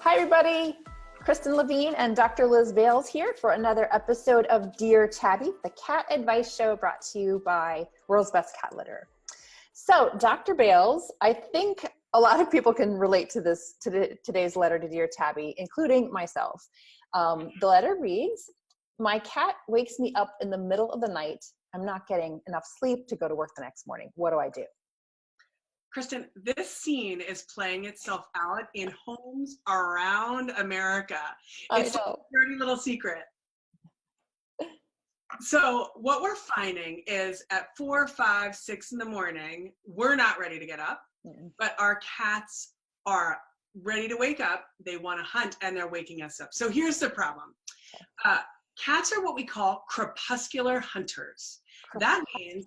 Hi, everybody. Kristen Levine and Dr. Liz Bales here for another episode of Dear Tabby, the cat advice show brought to you by World's Best Cat Litter. So, Dr. Bales, I think a lot of people can relate to this, today's letter to Dear Tabby, including myself. The letter reads, my cat wakes me up in the middle of the night. I'm not getting enough sleep to go to work the next morning. What do I do? Kristen, this scene is playing itself out in homes around America. It's a dirty little secret. So what we're finding is at 4, 5, 6 in the morning, we're not ready to get up, but our cats are ready to wake up. They want to hunt and they're waking us up. So here's the problem. Cats are what we call crepuscular hunters. That means,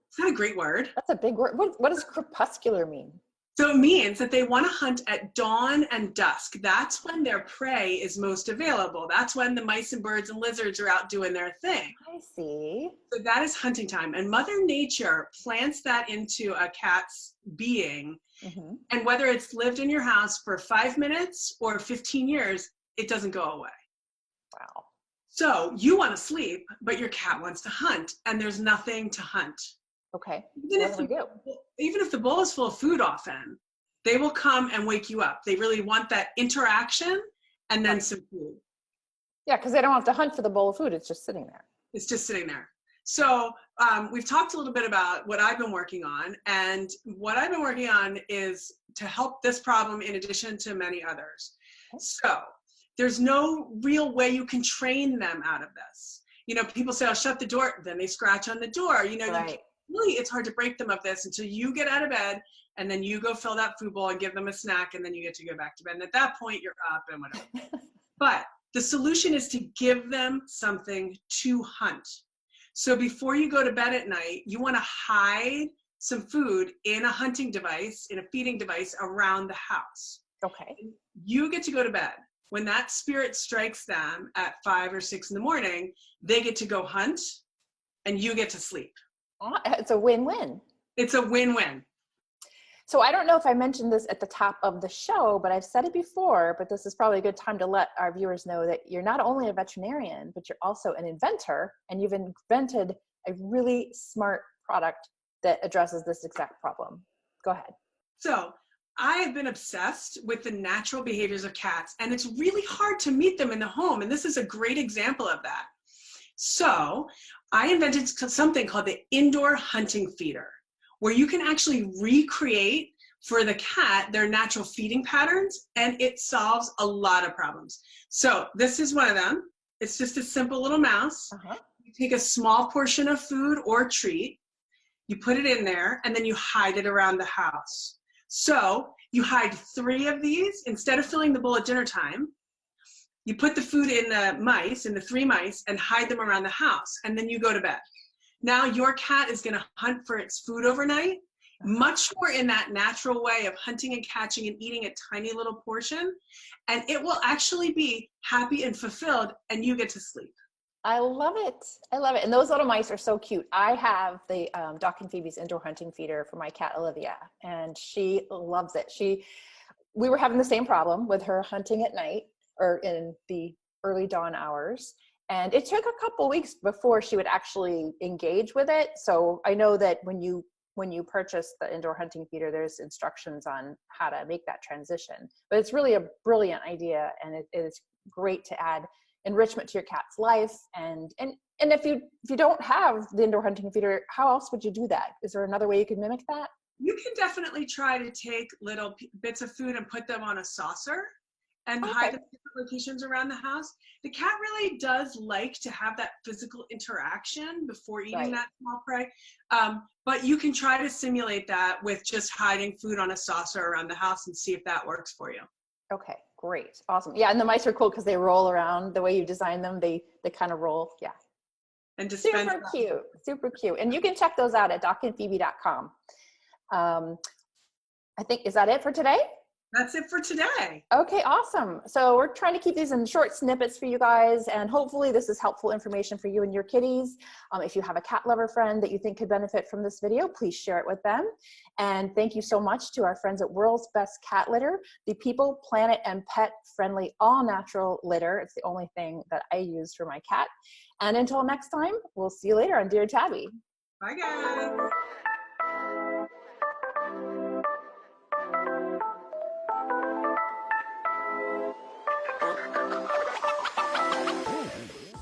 it's not a great word. That's a big word. What does crepuscular mean? So it means that they want to hunt at dawn and dusk. That's when their prey is most available. That's when the mice and birds and lizards are out doing their thing. I see. So that is hunting time. And Mother Nature plants that into a cat's being. And whether it's lived in your house for 5 minutes or 15 years, it doesn't go away. Wow. So you want to sleep, but your cat wants to hunt, and there's nothing to hunt. Okay. Even if the bowl is full of food often, they will come and wake you up. They really want that interaction and then some food. Yeah, because they don't have to hunt for the bowl of food. It's just sitting there. It's just sitting there. So we've talked a little bit about what I've been working on. And what I've been working on is to help this problem in addition to many others. So there's no real way you can train them out of this. You know, people say, I'll shut the door. Then they scratch on the door. You know, really, it's hard to break them of this until you get out of bed and then you go fill that food bowl and give them a snack and then you get to go back to bed. And at that point, you're up and whatever. But the solution is to give them something to hunt. So before you go to bed at night, you want to hide some food in a hunting device, in a feeding device around the house. Okay. You get to go to bed. When that spirit strikes them at 5 or 6 in the morning, they get to go hunt and you get to sleep. It's a win-win. It's a win-win. So I don't know if I mentioned this at the top of the show, but I've said it before, but this is probably a good time to let our viewers know that you're not only a veterinarian, but you're also an inventor, and you've invented a really smart product that addresses this exact problem. Go ahead. So I have been obsessed with the natural behaviors of cats, and it's really hard to meet them in the home, and this is a great example of that. So I invented something called the indoor hunting feeder, where you can actually recreate for the cat their natural feeding patterns, and it solves a lot of problems. So this is one of them. It's just a simple little mouse. You take a small portion of food or treat, you put it in there, and then you hide it around the house. So you hide 3 of these. Instead of filling the bowl at dinner time, you put the food in the 3 mice, and hide them around the house, and then you go to bed. Now your cat is going to hunt for its food overnight, much more in that natural way of hunting and catching and eating a tiny little portion, and it will actually be happy and fulfilled, and you get to sleep. I love it. I love it. And those little mice are so cute. I have the Doc and Phoebe's indoor hunting feeder for my cat, Olivia, and she loves it. We were having the same problem with her hunting at night or in the early dawn hours. And it took a couple weeks before she would actually engage with it. So I know that when you purchase the indoor hunting feeder, there's instructions on how to make that transition. But it's really a brilliant idea, and it is great to add enrichment to your cat's life. And if you don't have the indoor hunting feeder, how else would you do that? Is there another way you could mimic that? You can definitely try to take little bits of food and put them on a saucer and hide them in different locations around the house. The cat really does like to have that physical interaction before eating that small prey. But you can try to simulate that with just hiding food on a saucer around the house and see if that works for you. Okay, great. Awesome. Yeah, and the mice are cool because they roll around the way you design them. They kind of roll. Yeah. And super cute. Super cute. And you can check those out at docandphoebe.com. I think, is that it for today? That's it for today. Okay, awesome. So we're trying to keep these in short snippets for you guys, and hopefully this is helpful information for you and your kitties. If you have a cat lover friend that you think could benefit from this video, please share it with them. And thank you so much to our friends at World's Best Cat Litter, the people, planet, and pet friendly all natural litter. It's the only thing that I use for my cat. And until next time, we'll see you later on Dear Tabby. Bye, guys.